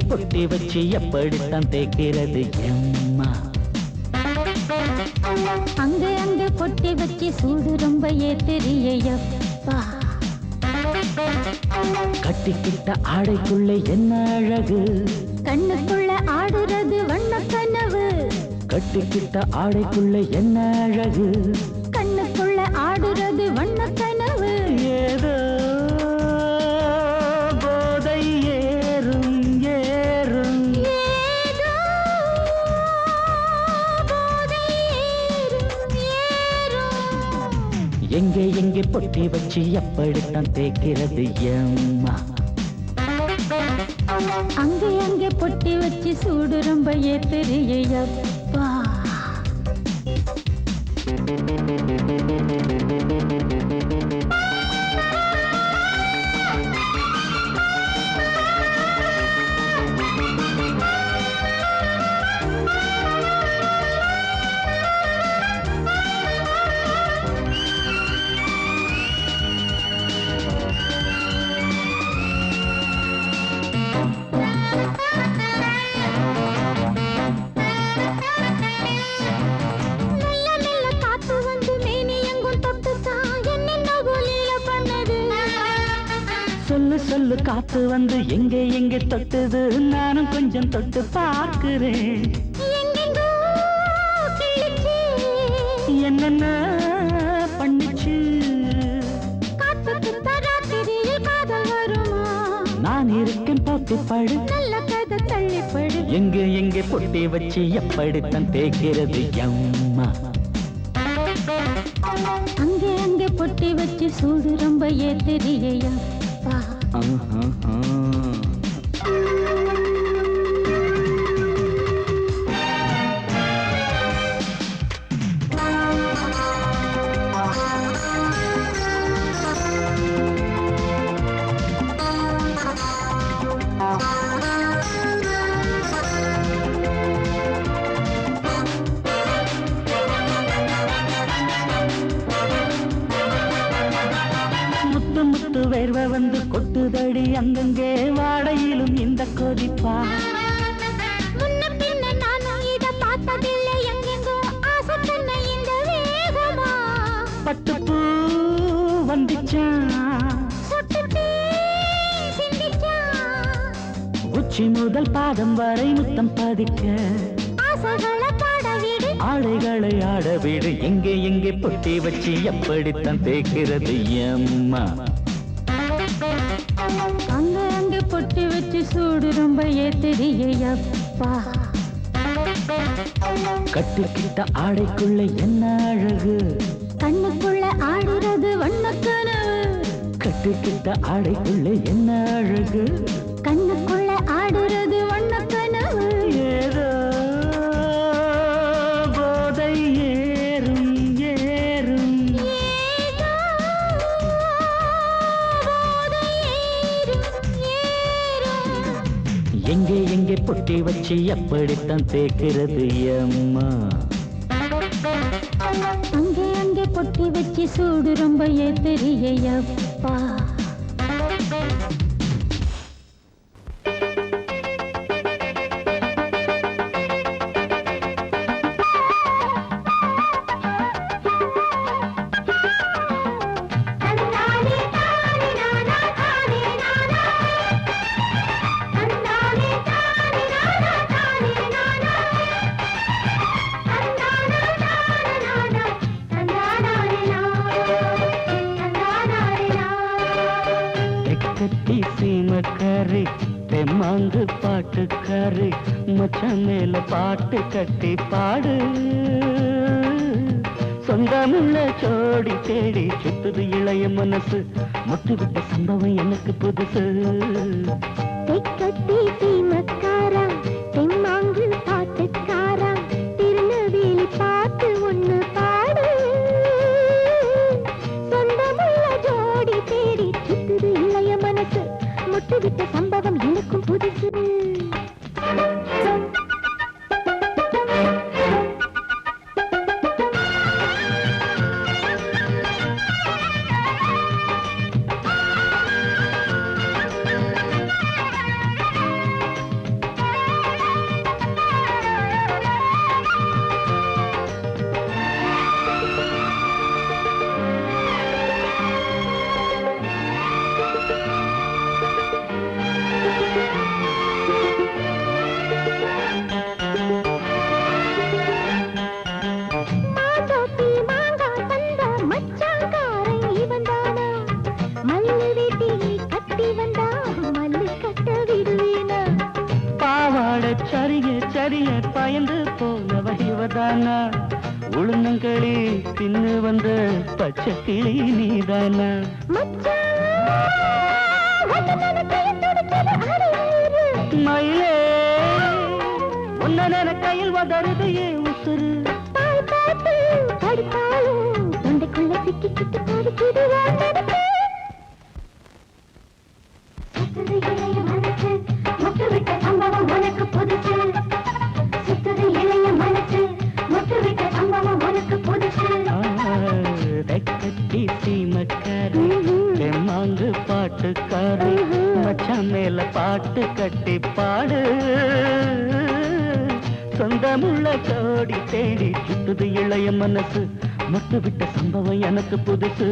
பொட்டி வச்சு எப்படித்தான் தேக்கிறது எம்மா? அங்க அங்க பொட்டி வச்சு சூடு ரொம்ப ஏத்தெரியப்பா. கட்டிக்கிட்ட ஆடைக்குள்ள என்ன அழகு, கண்ணுக்குள்ள ஆடுறது வண்ண கனவு. கட்டிக்கிட்ட ஆடைக்குள்ள என்ன அழகு, கண்ணுக்குள்ள ஆடுறது வண்ண கனவு. ஏதோ போதை ஏறும் ஏறும், ஏதோ எங்கே பொட்டி வச்சு எப்படித்தான் தேய்க்கிறது எம்மா? அங்கே அங்கே பொட்டி வச்சு சூடு ரொம்ப ஏத்துறியப்பா. சொல்லு சொல்லு காத்து வந்து எங்கே எங்கே தொட்டுது, நானும் கொஞ்சம் தொட்டு பார்க்கிறேன். என்னென்ன பண்ணிச்சு நான் இருக்கேன் போட்டு படு, நல்ல கதை தள்ளிப்படு. எங்கே எங்கே பொட்டி வச்சு எப்படித்தான் தேய்க்கிறது எம்மா? அங்கே அங்கே பொட்டி வச்சு சூடு ரொம்ப ஏத்துறியப்பா. முத்து முத்து வேர்வை வந்து கொட்டுதடி அங்கங்கே, வாடையிலும் இந்த கொதிப்பா. முன்ன பின்ன நானும் இத பார்த்ததில்லை, எங்கெங்கோ ஆசை தன்னை இந்த வேகமா. பட்டுப்பூ வந்துச்சா, சொட்டுத்தீ சிந்திச்சா, உச்சி முதல் பாதம் வரை முத்தம் பதிக்க, ஆசைகளை பாட விடு, ஆடைகளை ஆட விடு, எங்கே எங்கே பொட்டி வச்சு எப்படித்தான் தேய்க்கிறது எம்மா? அங்க அங்க பொட்டி வச்சு சூடு ரொம்ப ஏத்துறியப்பா. கட்டிக்கிட்ட ஆடைக்குள்ள என்ன அழகு, கண்ணுக்குள்ள ஆடுறது வண்ணக்கனவு. கட்டிக்கிட்ட ஆடைக்குள்ள என்ன அழகு, கண்ணுக்குள்ள ஆடுறது வண்ணக்கனவு. ஏதோ போதை ஏறும் ஏறும், ஏதோ போதை ஏறும் ஏறும். எங்கே எங்கே பொட்டி வச்சு எப்படித்தான் தேய்க்கிறது எம்மா? அங்கே அங்கே பொட்டி வச்சு சூடு ரொம்ப ஏத்துறியப்பா. கட்டி சீமக்காரி தெம்மாங்கு பாட்டுக்காரி, மச்சான் மேல பாட்டு கட்டி பாடு. சொந்தமுள்ள ஜோடி தேடி சுத்துது இளைய மனசு, முட்டுவிட்ட சம்பவம் எனக்கு புதுசு. கட்டி சீமக்காரா, தெம்மாங்கு பாட்டுக்காரா, திருநெல்வேலி பாட்டு ஒண்ணு பாடு. சொந்தமுள்ள ஜோடி தேடி சுத்துது இளைய மனசு, முட்டுவிட்ட சம்பவம் எனக்கும் புதுசு. சரிய சரிய பயந்து போனவ இவதானா, உளுந்தங்களி தின்னு வந்த பச்சை கிளி நீதானா மயிலே உன்ன கையில் வதருது ஏன் உசுறு தொண்டைக்குள்ள சிக்கி சிக்கி பாடிக்கிது சுத்துது இளைய மனசு முட்டு விட்ட சம்பவம் உனக்கு புதுசு சுத்துது இளைய மனசு முட்டு விட்ட சம்பவம் உனக்கு புதுசு கட்டி சீமக்காரி தெம்மாங்கு பாட்டுக்காரி மச்சான் மேல பாட்டு கட்டி பாடு சொந்தமுள்ள ஜோடி தேடி சுத்துது இளைய மனசு முட்டு விட்ட சம்பவம் எனக்கு புதுசு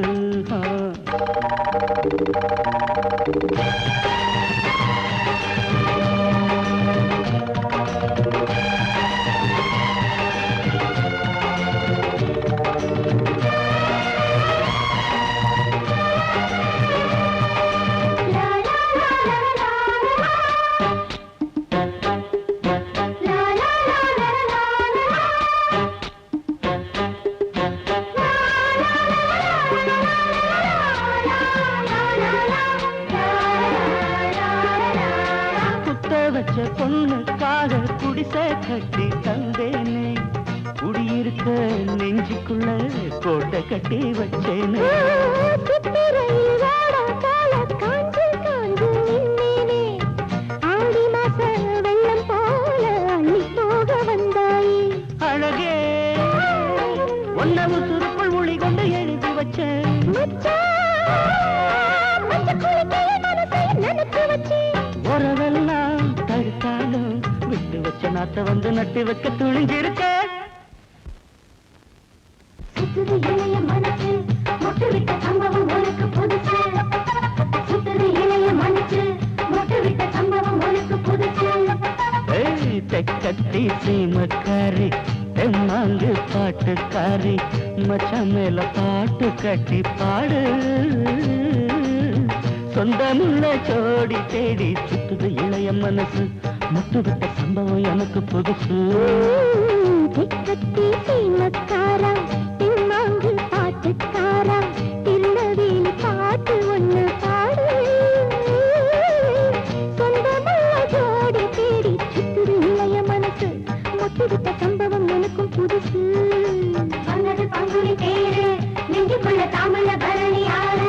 வச்ச பொண்ணுக்காக குடிசை கட்டி தந்தேனே குடியிருக்க நெஞ்சுக்குள்ள கோட்டை கட்டி வச்சேனே அழகே ஒன்னவு சுருக்குள் மொழி கொண்டு எழுதி வச்சேன் உறவெல்லாம் தடுத்தாலும் விட்டு வச்ச நாத்த வந்து நட்டு வைக்க துணிஞ்சிருக்க சுத்துது இளைய மனசு முட்டு விட்ட சம்பவம் உனக்கு புதுசு சுத்துது இளைய மனசு முட்டு விட்ட சம்பவம் உனக்கு புதுசு தெக்கட்டி சீமக்காரி தெம்மாங்கு பாட்டுக்காரி மச்சான் மேல பாட்டு கட்டி பாடு சொந்தமுள்ள ஜோடி தேடி சுத்துது இளைய மனசு முட்டு விட்ட சம்பவம் எனக்கு புதுசு திக்கத்தி சீமக்காரா தெம்மாங்கு பாட்டுக்காரா திருநெல்வேலி பாட்டு ஒண்ணு பாடு சொந்தமுள்ள ஜோடி தேடி சுத்துது இளைய மனசு முட்டு விட்ட சம்பவம் எனக்கும் புதுசு வந்தது பங்குனி தேரு நெஞ்சுக்குள்ள தாமல பரணி ஆறு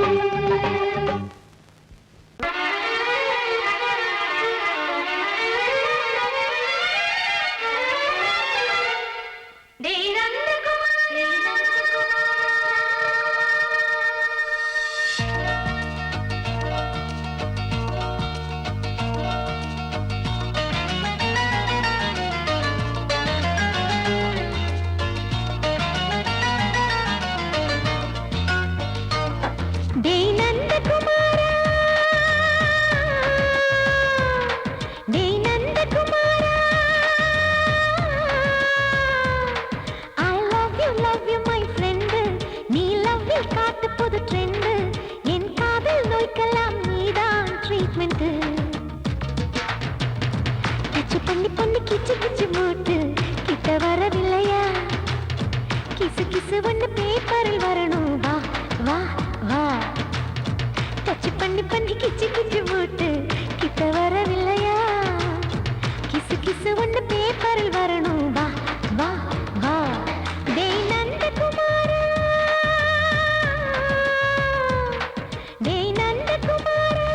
பண்ணி பண்ணி கிச்சு கிச்சு மூட்டு கிட்ட வரவில்லையா கிசு கிசு ஒண்ணு பேப்பரில் வரணும் வா வா வா டச் பண்ணி பண்ணி கிச்சு கிச்சு மூட்டு கிட்ட வரவில்லையா கிசு கிசு ஒண்ணு பேப்பரில் வரணும் வா வா வா டேய் நந்தகுமாரா டேய் நந்தகுமாரா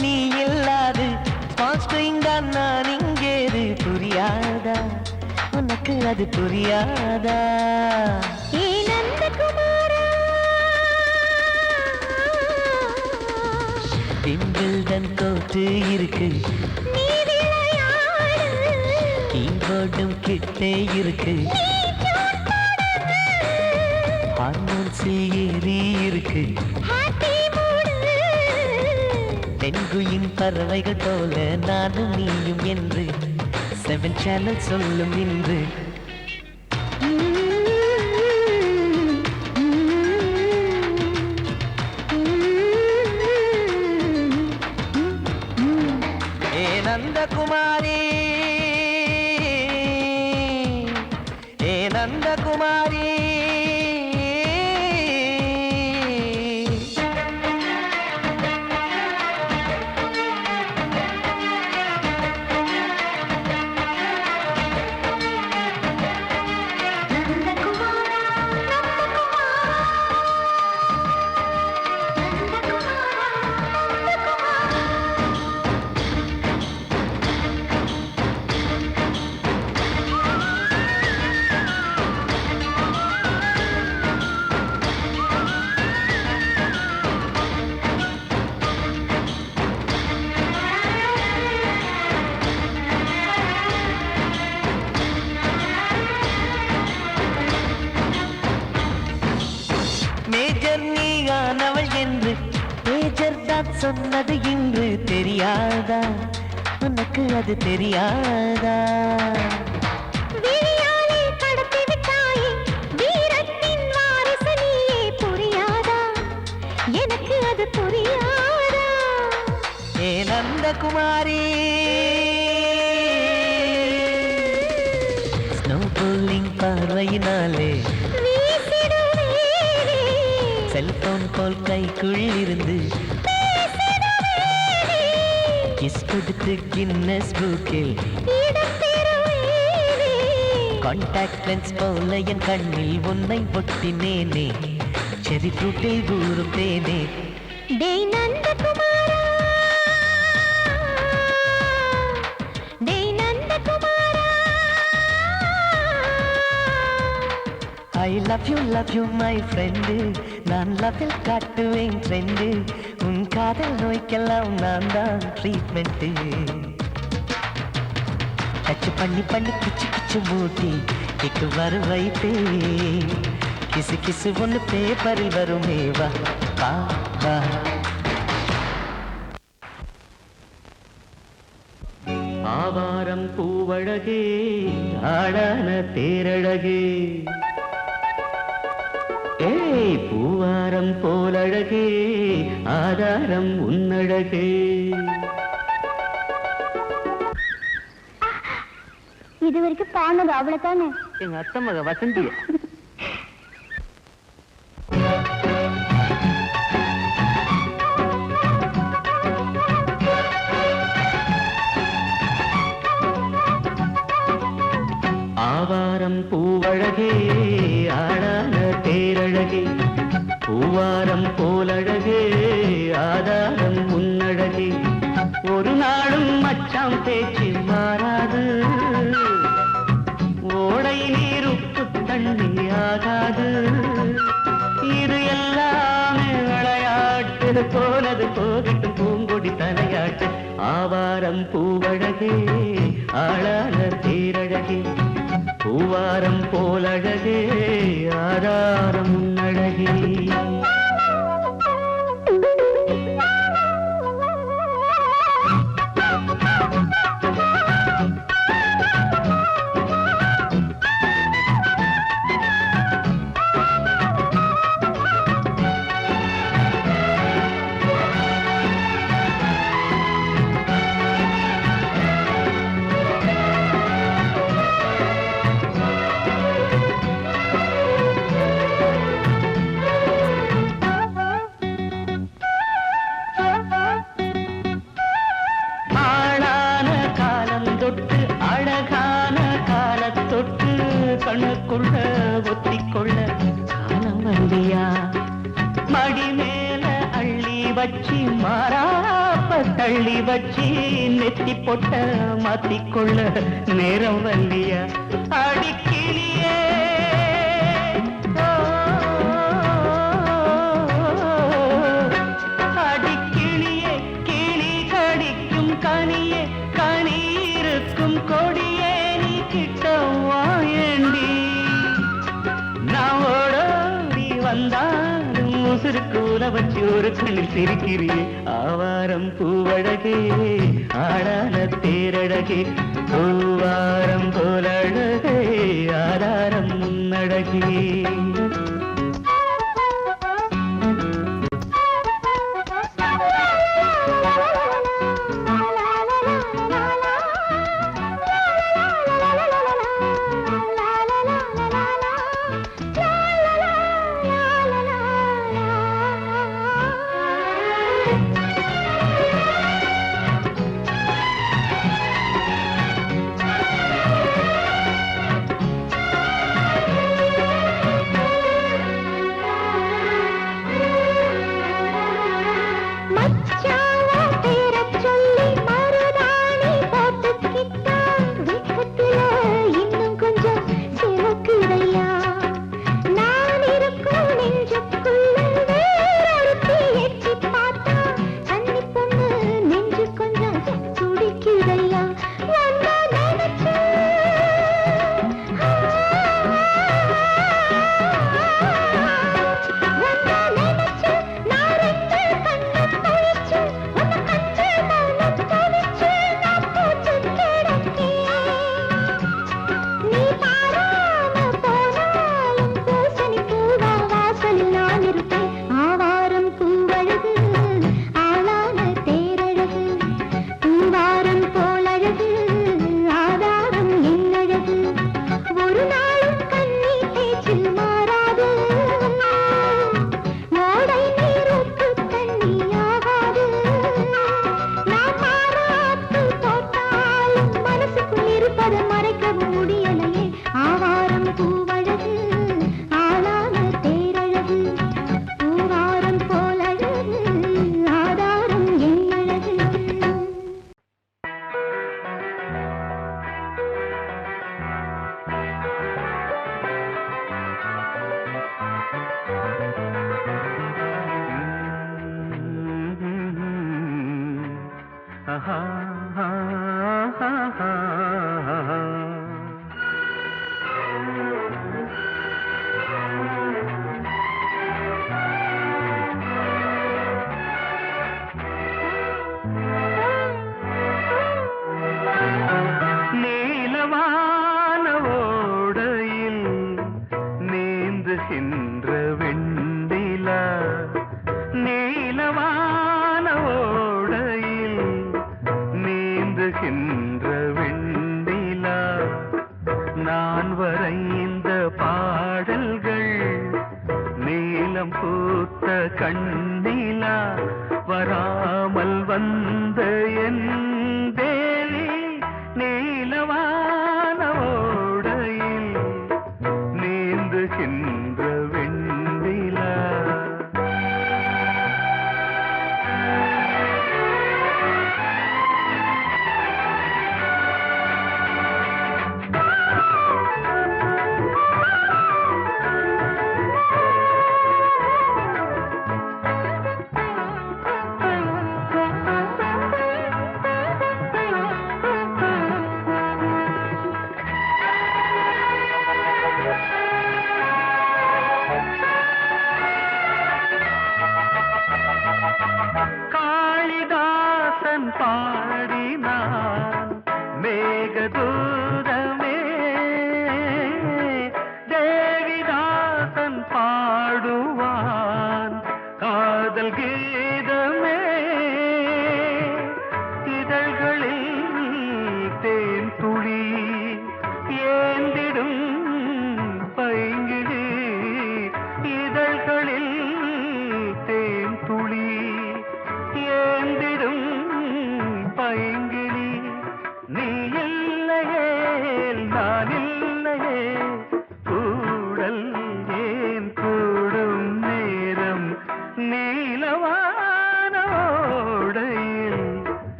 நீ இல்லாது நான் இங்கேது புரியாதா உன்னை உனக்கு அது புரியாதா? ஏ நந்தகுமாரா, விம்பிள்டன் கோட்டு இருக்கு, நீ விளையாடு, கீபோர்டும் கிட்டே இருக்கு, ஹார்மோன்ஸில் ஏறி இருக்கு, ஹாப்பி மூடு. பெண்குயின் பறவைகள் போல நானும் நீயும் என்று 7 சேனல் சொல்லும் இன்று. ஏ நந்தகுமாரி, ஏ நந்தகுமாரி, மேஜர் நீயானவள் என்று மேஜர் தான் சொன்னது இன்று தெரியாதா? உனக்கு அது தெரியாதா? விழியாலே கடத்தி விட்டாயே, வீரத்தின் வாரிசு நீயே, புரியாதா? எனக்கு அது புரியாதா? ஏ நந்தகுமாரி, ஸ்னோ போலிங் பார்வையினாலே வீசிடுவேனே, செல்போன் போல் கைக்குள் இருந்து பேசிடுவேனே, கிஸ் கொடுத்து கின்னஸ் புக்கில் இடம் பெறுவேனே. கான்டாக்ட் லென்ஸ் போல என் கண்ணில் உன்னை ஒட்டினேனே, செரி ஃப்ரூட்டில் ஊறும் தேனே. டேய் நந்தகுமாரா, டேய் நந்தகுமாரா, I love you my friend, நான் லவ்வில் காட்டுவேன் ட்ரெண்டு, உன் காதல் நோய்க்கெல்லாம் நான் தான் ட்ரீட்மெண்ட்டு. டச் பண்ணி பண்ணி கிச்சு கிச்சு மூட்டி கிக்கு வர வைப்பே, கிசு கிசு ஒன்று பேப்பரில் வருமே, வா வா வா. ஆவாரம் பூவழகே, ஆடான தேரழகே, ஏய் பூவாரம் போலழகே, ஆதாரம் உன்னழகே. இது வரைக்கும் பாடுனது அவ்வளவுதானே? எங்க அத்தை மக வசந்திய. ஆவாரம் பூவழகே, ஆடான தேரழகே, பூவாரம் போலழகே, ஆதாரம் உன்னழகே. ஒரு நாளும் மச்சாம் பேச்சு மாறாது, ஓடை நீர் உப்பு தண்ணி ஆகாது. இது எல்லாமே விளையாட்டு, போனது போகட்டும் பூங்கொடி தலையாட்டு. ஆவாரம் பூவழகே, ஆளான தேரழகே, பூவாரம் போலழகே, ஆதாரம் உன்னழகே. கண்ணுக்குள்ள ஒத்திக்கொள்ள காலம் வந்தியா, மடி மேல அள்ளி வச்சி மாறாப்ப அள்ளி வச்சி நெத்தி பொட்ட மாத்திக்கொள்ள நேரம் வல்லியா அடிக்கிளியே அடிக்கிளியே கிளி கடிக்கும் கனியே கனி இருக்கும் கொடியே நீ கிட்ட வாயண்டி நான் ஓடோடி வந்தாலும் உசுருக்கு உல வச்சு ஒரு கண்ணில் சிரிக்கிறியே ஆவாரம் பூவழகே ஆடான தேரழகே பூவாரம் போலழகே ஆதாரம் முன்னழகே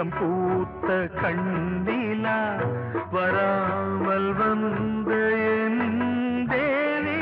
இளம் பூத்த கண்ணிலா வராமல் வந்த என் தேவி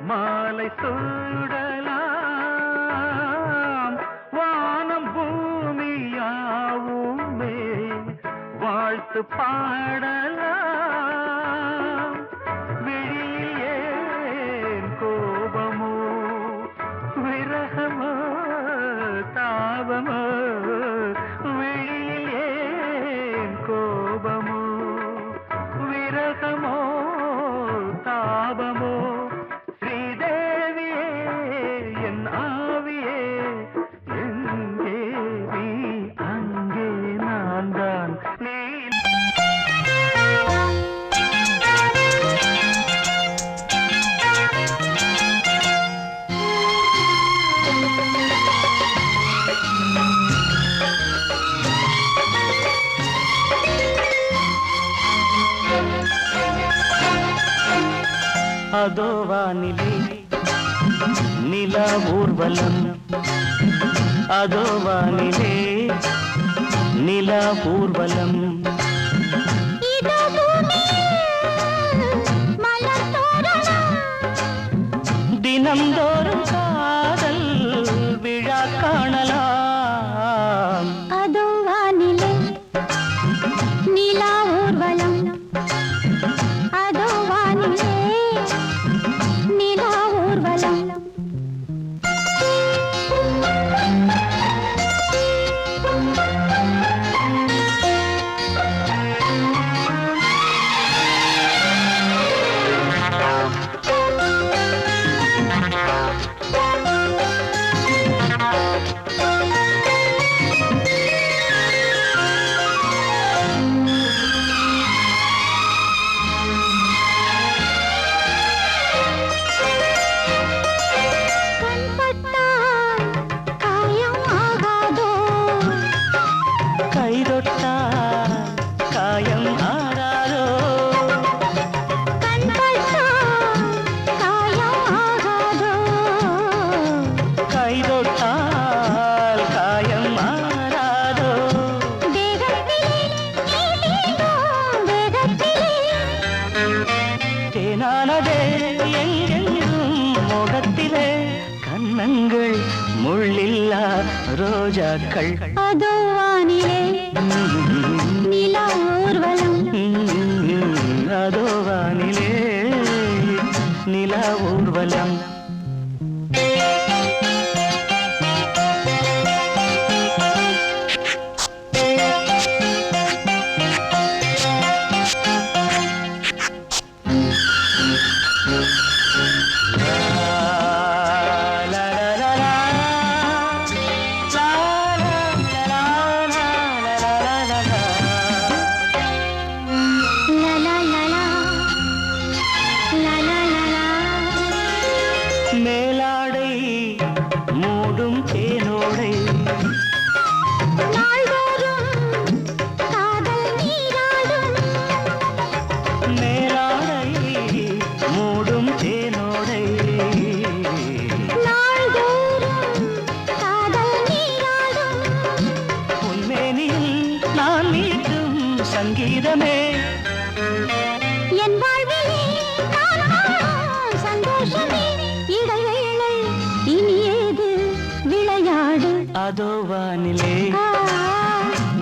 மாலை சூடலாம் வானம் பூமியாவுமே வாழ்த்து பாடலாம் விழியில் ஏன் கோபமோ விரகமோ தாபமோ விழியில் ஏன் கோபமோ விரகமோ தாபமோ அதோ வானிலே நிலா ஊர்வலம் அதோ வானிலே நிலா ஊர்வலம் தினம்தோறும் காதல் விழா காணலாம் அதோ வானிலே நிலா ஊர்வலம் அதோ வானிலே நிலா ஊர்வலம் கண்ணங்கள் முள்ளில்லா ரோஜாக்கள் அதோ வானிலே நிலா ஊர்வலம் அதோ வானிலே நிலா ஊர்வலம் மேலாடை மூடும் தேனோடை மேலாடை மூடும் தேனோடை உன்மேனியில் நான் மீட்டும் சங்கீதமே என் வாழ்விலே சந்தோஷமே இடைவேளை இனியேது விளையாடு அதோ வானிலே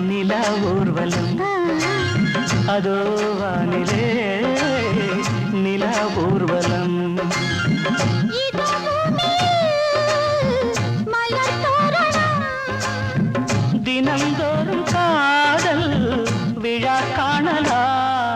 நிலா ஊர்வலம் அதோ வானிலே நிலா ஊர்வலம் தினந்தோறும் காதல் விழா காணலாம்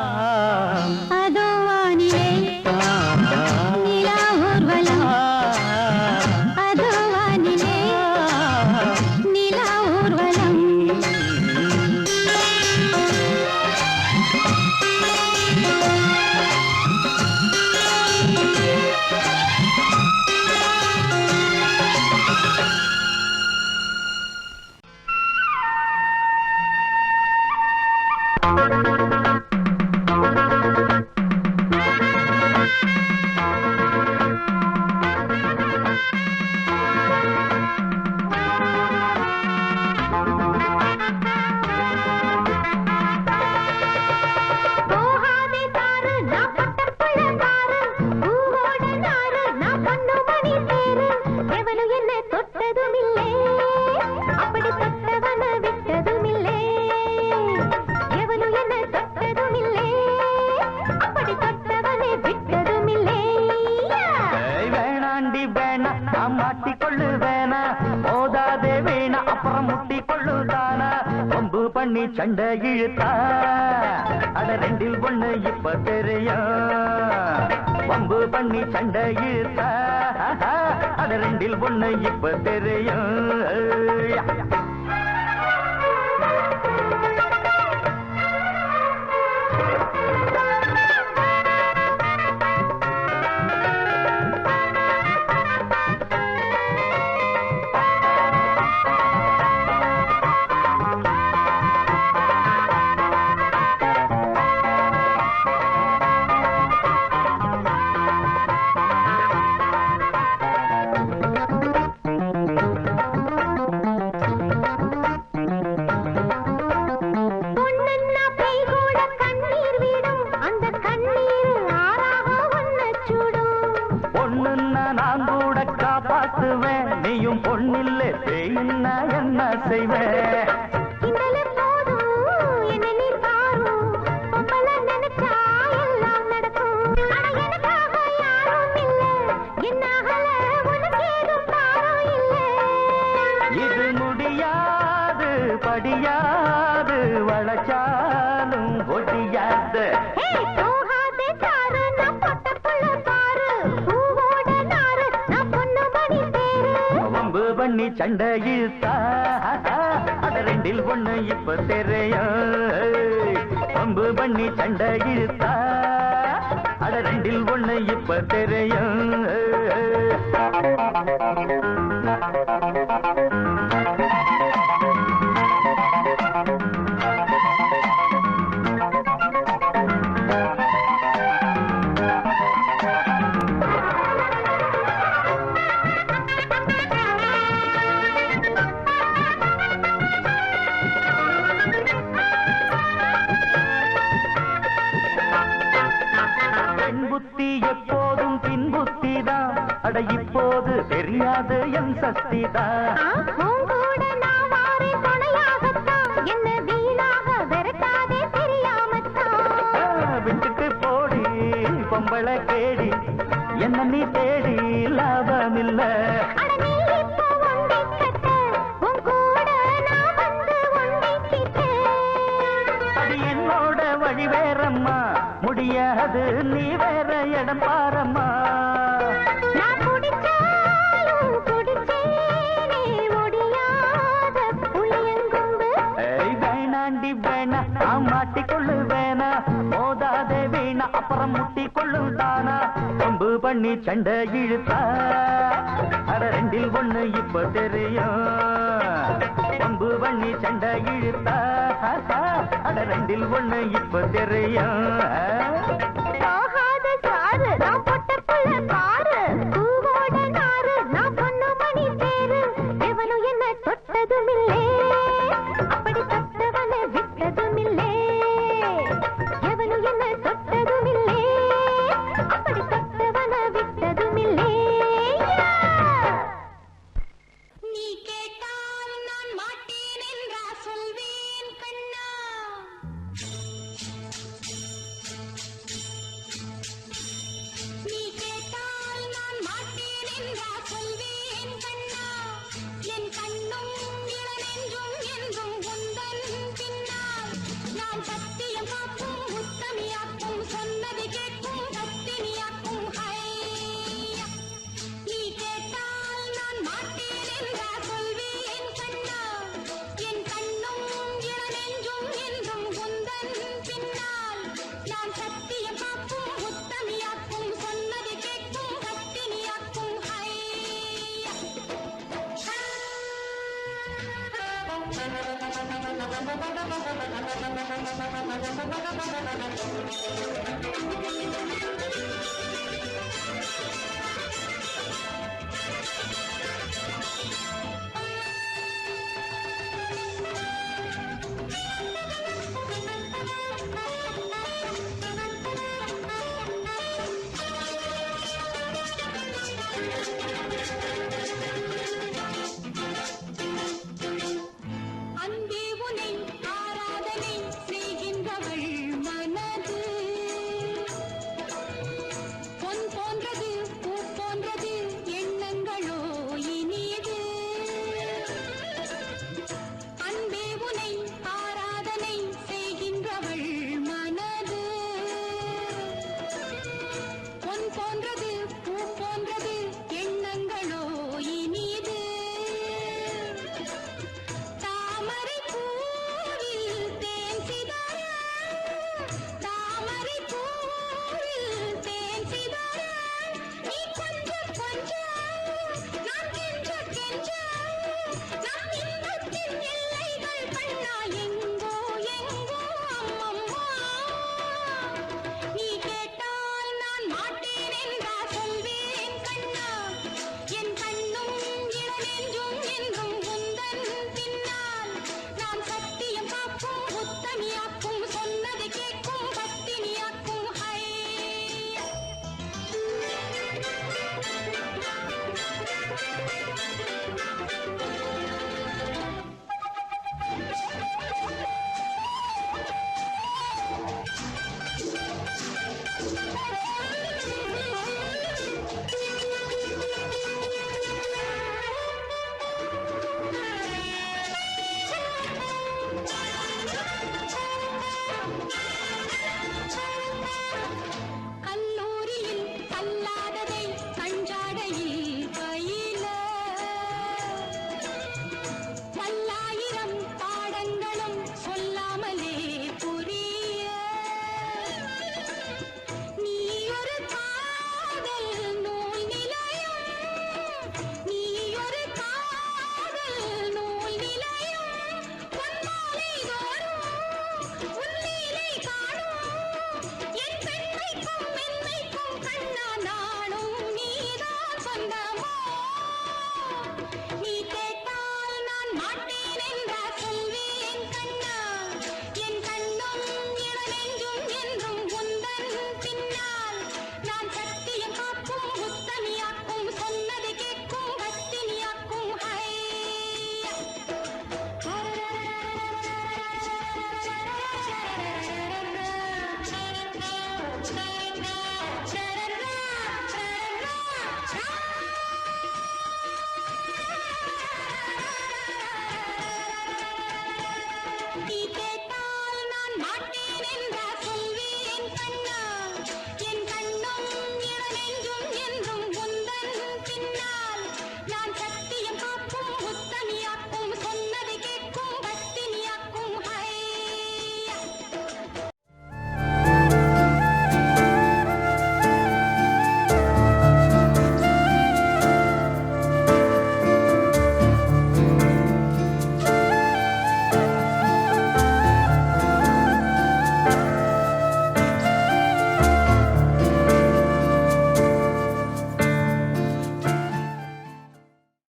சண்டை இழுத்தா அட ரெண்டில் ஒண்ணு இப்ப தெரியும் வம்பு பண்ணி சண்டை இழுத்தா அட ரெண்டில் ஒண்ணு இப்ப தெரியும் நீயும் பொண்ணில்ல பேயின்னா என்ன செய்வேன் இது முடியாது படியாது வளச்சாலும் ஒடியாது பண்ணி சண்டை இழுத்தா அட ரெண்டில் ஒண்ணு இப்ப தெரியும் வம்பு பண்ணி சண்டை இழுத்தா அட ரெண்டில் ஒண்ணு இப்ப தெரியும் அட இப்போது தெரியாது என் சக்திதான் விட்டுட்டு போடி பொம்பளை கேடி என்ன நீ தேடி லாபமில்ல அது என்னோட வழி வேறம்மா முடியாது நீ வேற இடம் பாரம்மா மாட்டிக்கொள்ளு வேணா மோதாதே வீணா அப்புறம் முட்டிக்கொள்ளு தானா வம்பு பண்ணி சண்டை இழுத்தா அட ரெண்டில் ஒண்ணு இப்ப தெரியும் வம்பு பண்ணி சண்டை இழுத்தா அட ரெண்டில் ஒண்ணு இப்ப தெரியும்